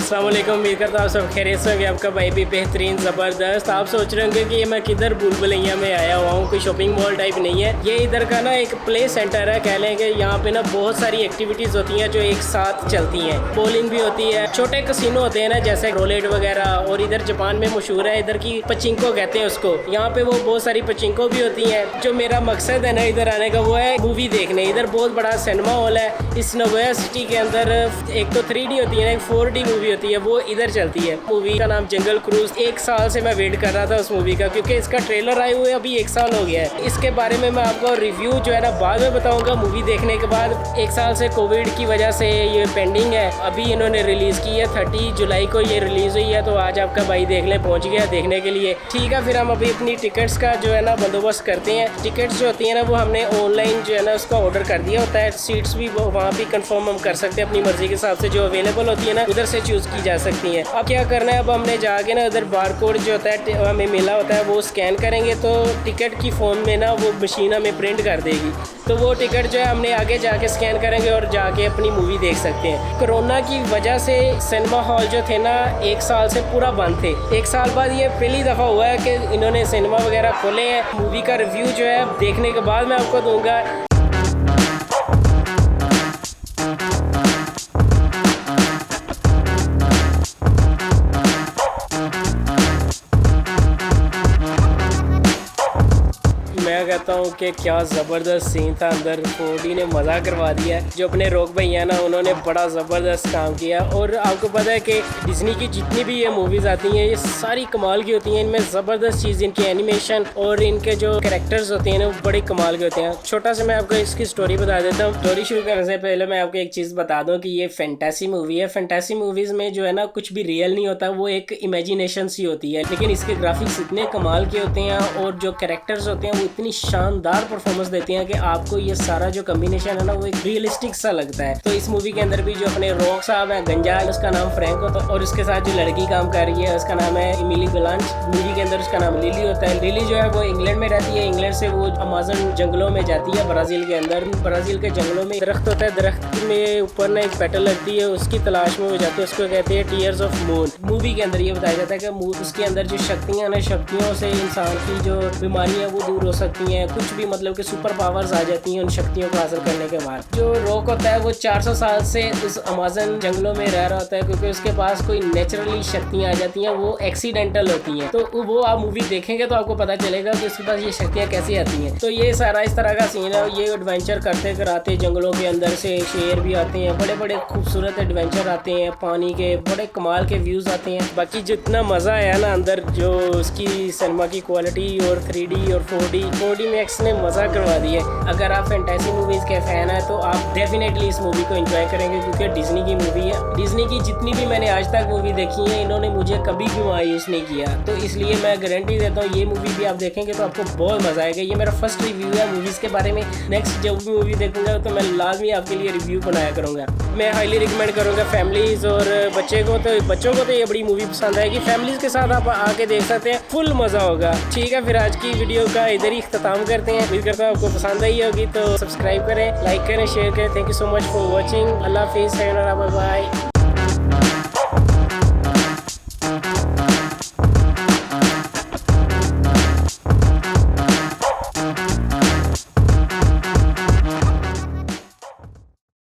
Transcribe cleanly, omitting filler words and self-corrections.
अस्सलाम वालेकुम। उम्मीद करता हूँ आप सब खैरियत से होंगे। आपका भाई भी बेहतरीन ज़बरदस्त। आप सोच रहे होंगे कि मैं किधर भूल-भुलैया में आया हुआ हूँ, कोई शॉपिंग मॉल टाइप नहीं है। ये इधर का ना एक प्ले सेंटर है, कह लें कि यहाँ पे ना बहुत सारी एक्टिविटीज़ होती हैं जो एक साथ चलती हैं। बॉलिंग भी होती है, छोटे कसिनो होते हैं ना जैसे रोलेट वगैरह, और इधर जापान में मशहूर है, इधर की पचिंको कहते हैं उसको। यहाँ पे वो बहुत सारी पचिंको भी होती हैं। जो मेरा मकसद है ना इधर आने का, वो है मूवी देखने। इधर बहुत बड़ा सिनेमा हॉल है इस नगोया सिटी के अंदर। एक तो 3D होती है ना, एक 4D मूवी होती है, वो इधर चलती है। मूवी का नाम जंगल क्रूज। 1 साल से मैं वेट कर रहा था उस मूवी का, क्योंकि इसका ट्रेलर आए हुए अभी 1 साल हो गया है। इसके बारे में मैं आपको रिव्यू जो है ना बाद में बताऊंगा मूवी देखने के बाद। 1 साल से कोविड की वजह से ये पेंडिंग है। अभी इन्होंने रिलीज की है 30 जुलाई को ये रिलीज हुई है, तो आज आपका भाई देख ले पहुंच गया देखने के लिए। ठीक है, फिर हम अभी अपनी टिकट्स का जो है ना बंदोबस्त करते हैं। टिकट्स जो होती है ना वो हमने ऑनलाइन जो है ना उसका ऑर्डर कर दिया होता है। सीट्स भी वहाँ भी कंफर्म हम कर सकते हैं अपनी मर्जी के हिसाब से, जो अवेलेबल होती है ना उधर से चूज की जा सकती हैं। अब क्या करना है, अब हमने जाके ना उधर बारकोड जो होता है हमें मिला होता है, वो स्कैन करेंगे तो टिकट की फॉर्म में ना वो मशीन हमें प्रिंट कर देगी। तो वो टिकट जो है हमने आगे जाके स्कैन करेंगे और जाके अपनी मूवी देख सकते हैं। कोरोना की वजह से सिनेमा हॉल जो थे ना 1 साल से पूरा बंद थे। 1 साल बाद ये पहली दफ़ा हुआ है कि इन्होंने सिनेमा वगैरह खोले हैं। मूवी का रिव्यू जो है देखने के बाद मैं आपको दूंगा। मैं कहता हूँ कि क्या ज़बरदस्त सीन था अंदर। 4D ने मज़ा करवा दिया है। जो अपने रोक भाई हैं ना उन्होंने बड़ा ज़बरदस्त काम किया। और आपको पता है कि डिज्नी की जितनी भी ये मूवीज़ आती हैं ये सारी कमाल की होती हैं। इनमें ज़बरदस्त चीज़ इनकी एनिमेशन और इनके जो कैरेक्टर्स होते हैं ना वो बड़े कमाल के होते हैं। छोटा सा मैं आपको इसकी स्टोरी बता देता हूँ। स्टोरी शुरू करने से पहले मैं आपको एक चीज़ बता दूँ कि ये फैंटेसी मूवी है। फैंटेसी मूवीज़ में जो है ना कुछ भी रियल नहीं होता, वो एक इमेजिनेशन सी होती है। लेकिन इसके ग्राफिक्स इतने कमाल के होते हैं और जो कैरेक्टर्स होते हैं वो इतनी शानदार परफॉर्मेंस देते हैं कि आपको ये सारा जो कॉम्बिनेशन है ना वो एक रियलिस्टिक सा लगता है। तो इस मूवी के अंदर भी जो अपने रॉक साहब हैं, गंजा उसका नाम फ्रैंक होता है, और उसके साथ जो लड़की काम कर रही है उसका नाम है इमिली ब्लांच। मूवी के अंदर उसका नाम लिली होता है। लिली जो है वो इंग्लैंड में रहती है। इंग्लैंड से वो अमेज़न जंगलों में जाती है ब्राज़ील के अंदर। ब्राज़ील के जंगलों में दरख्त होता है, दरख्त में ऊपर ना एक पेटल लगती है, उसकी तलाश में वो जाती है। उसको कहते हैं टीयर्स ऑफ मून। मूवी के अंदर ये बताया जाता है कि उसके अंदर जो शक्तियाँ ना, शक्तियों से इंसान की जो बीमारियाँ वो दूर हो सकती हैं। कुछ भी मतलब कि सुपर पावर्स आ जाती हैं उन शक्तियों को हासिल करने के बाद। जो रॉक होता है वो 400 साल से उस अमेज़न जंगलों में रह रहा होता है, क्योंकि उसके पास कोई नेचुरली शक्तियाँ आ जाती हैं, वो एक्सीडेंटल होती हैं। तो वो आप मूवी देखेंगे तो आपको पता चलेगा कि उसके पास ये शक्तियाँ कैसी आती हैं। तो ये सारा इस तरह का सीन है। ये एडवेंचर करते कराते जंगलों के अंदर से शेर भी आते हैं, बड़े बड़े खूबसूरत एडवेंचर आते हैं, पानी के बड़े कमाल के व्यूज़ आते हैं। बाकी जितना मज़ा आया ना अंदर, जो उसकी सिनेमा की क्वालिटी और 3D और 4D मैक्स ने मज़ा करवा दी है। अगर आप फैंटेसी मूवीज़ के फ़ैन हैं तो आप डेफिनेटली इस मूवी को एंजॉय करेंगे, क्योंकि डिज्नी की मूवी है। डिज्नी की जितनी भी मैंने आज तक मूवी देखी है इन्होंने मुझे कभी भी मायूस नहीं किया। तो इसलिए मैं गारंटी देता हूँ ये मूवी भी आप देखेंगे तो आपको बहुत मज़ा आएगा। ये मेरा फर्स्ट रिव्यू है मूवीज़ के बारे में। नेक्स्ट जब भी मूवी देखूंगा तो मैं लाजमी आपके लिए रिव्यू बनाया करूँगा। मैं हाईली रिकमेंड करूँगा फैमिलीज़ और बच्चों को तो ये बड़ी मूवी पसंद आएगी। फैमिलीज़ के साथ आप आके देख सकते हैं, फुल मज़ा होगा। ठीक है, फिर आज की वीडियो का इधर ही इख्तिताम करते हैं। उम्मीद करता हूँ आपको पसंद आई होगी, तो सब्सक्राइब करें, लाइक करें, शेयर करें। Thank you so much for watching. Allah हाफिज़, बाय बाय।